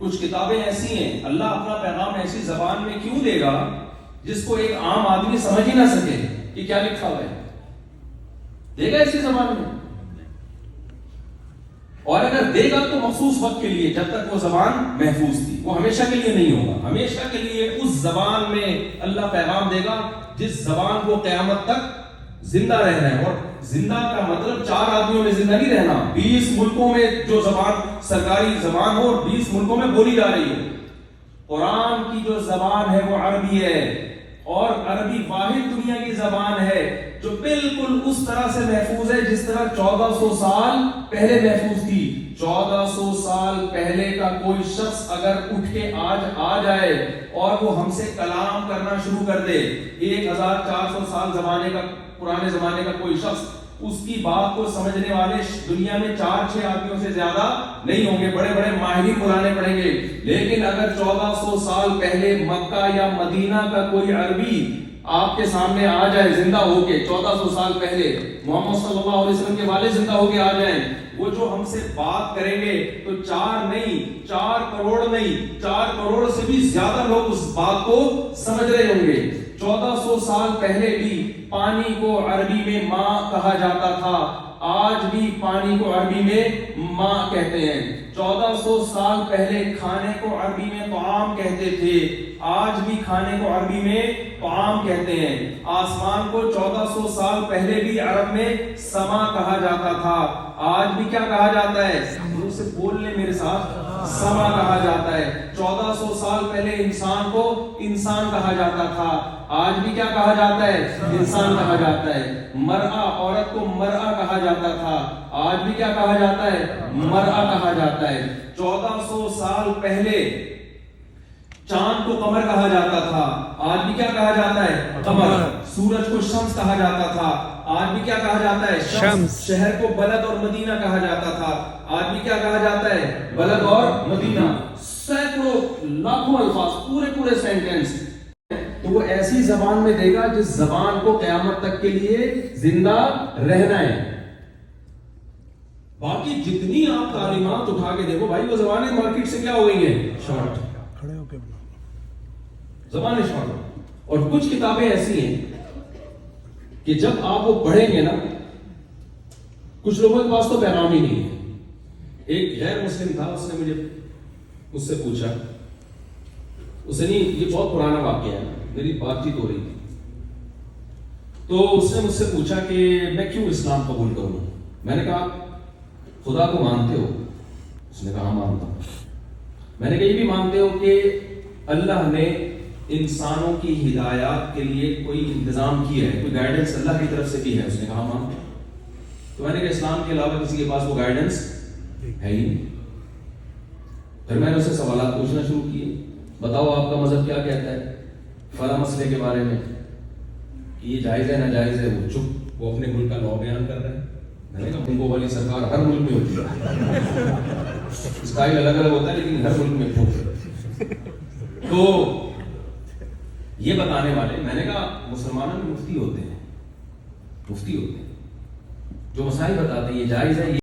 کچھ کتابیں ایسی ہیں، اللہ اپنا پیغام ایسی زبان میں کیوں دے گا جس کو ایک عام آدمی سمجھ ہی نہ سکے کہ کیا لکھا ہوا ہے؟ دے گا ایسی زبان میں، اور اگر دے گا تو مخصوص وقت کے لیے، جب تک وہ زبان محفوظ تھی. وہ ہمیشہ کے لیے نہیں ہوگا. ہمیشہ کے لیے اس زبان میں اللہ پیغام دے گا جس زبان کو قیامت تک زندہ رہنا ہے. اور زندہ کا مطلب 4 آدمیوں میں زندہ نہیں رہنا، 20 ملکوں میں جو زبان سرکاری زبان ہو اور 20 ملکوں میں بولی جا رہی ہے. قرآن کی جو زبان ہے وہ عربی ہے، اور عربی واحد دنیا کی زبان ہے جو بالکل اس طرح سے محفوظ ہے جس طرح 1400 سال پہلے محفوظ تھی. 1400 سال پہلے کا کوئی شخص اگر اٹھ کے آج آ جائے اور وہ ہم سے کلام کرنا شروع کر دے، 1400 سال زمانے کا پرانے زمانے کا کوئی شخص، اس کی بات کو سمجھنے والے دنیا میں 4-6 آدمیوں سے زیادہ نہیں ہوں گے. بڑے بڑے ماہرین بلانے پڑیں گے. لیکن اگر 1400 سال پہلے مکہ یا مدینہ کا کوئی عربی آپ کے سامنے آ جائے زندہ ہو کے، 1400 سال پہلے محمد صلی اللہ علیہ وسلم کے والد زندہ ہو کے آ جائیں، وہ جو ہم سے بات کریں گے تو 4 نہیں، 4 کروڑ نہیں، 4 کروڑ سے بھی زیادہ لوگ اس بات کو سمجھ رہے ہوں گے. 1400 سال پہلے بھی پانی کو عربی میں ماء کہا جاتا تھا، آج بھی پانی کو عربی میں ماء کہتے ہیں. 1400 سال پہلے کھانے کو عربی میں طعام کہتے تھے، آج بھی کھانے کو عربی میں طعام کہتے ہیں. آسمان کو 1400 سال پہلے بھی عرب میں سما کہا جاتا تھا، آج بھی کیا کہا جاتا ہے؟ مجھ سے بول لیں میرے ساتھ، سما کہا جاتا ہے. 1400 سال پہلے انسان کو انسان کہا جاتا تھا، آج بھی کیا کہا جاتا ہے؟ انسان کہا جاتا ہے. مرأہ، عورت کو مرأہ کہا جاتا تھا، آج بھی کیا کہا جاتا ہے؟ مرأہ کہا جاتا ہے. 1400 سال پہلے چاند کو قمر کہا جاتا تھا، آج بھی کیا کہا جاتا ہے؟ قمر. سورج کو شمس کہا جاتا تھا، آج بھی کیا کہا جاتا ہے؟ شمس. شہر کو بلد اور مدینہ کہا جاتا تھا، آج بھی کیا کہا جاتا ہے؟ بلد اور مدینہ. سینکڑوں لاکھوں الفاظ، پورے سینٹنس. تو وہ ایسی زبان میں دے گا جس زبان کو قیامت تک کے لیے زندہ رہنا ہے. باقی جتنی آپ تعلیمات اٹھا کے دیکھو بھائی، وہ زبانیں مارکیٹ سے کیا ہو گئی ہیں؟ شارٹ. زبانیں شارٹ. اور کچھ کتابیں ایسی ہیں کہ جب آپ وہ پڑھیں گے نا، کچھ لوگوں کے پاس تو پیغام ہی نہیں ہے. ایک غیر مسلم تھا، اس نے مجھ سے پوچھا، اس نے، یہ بہت پرانا واقعہ ہے، میری بات چیت ہو رہی تھی، تو اس نے مجھ سے پوچھا کہ میں کیوں اسلام قبول کروں. میں نے کہا خدا کو مانتے ہو؟ اس نے کہا مانتا ہوں. میں نے کہا یہ بھی مانتے ہو کہ اللہ نے انسانوں کی ہدایات کے لیے کوئی انتظام کیا ہے، کوئی گائیڈنس اللہ کی طرف سے بھی ہے؟ اس نے کہا مانتا ہوں. تو میں نے کہا اسلام کے علاوہ کسی کے پاس وہ گائیڈنس ہے ہی نہیں. پھر میں نے اسے سوالات پوچھنا شروع کیے، بتاؤ آپ کا مذہب کیا کہتا ہے فلاں مسئلے کے بارے میں، کہ یہ جائز ہے ناجائز ہے. وہ چپ، وہ اپنے ملک کا لا بیان کر رہے ہیں. میں نے کہا ان کو والی سرکار ہر ملک میں ہوتی ہے، اسٹائل الگ الگ ہوتا ہے لیکن ہر ملک میں. تو یہ بتانے والے، میں نے کہا مسلمانوں میں مفتی ہوتے ہیں جو مسائل بتاتے ہیں یہ جائز ہے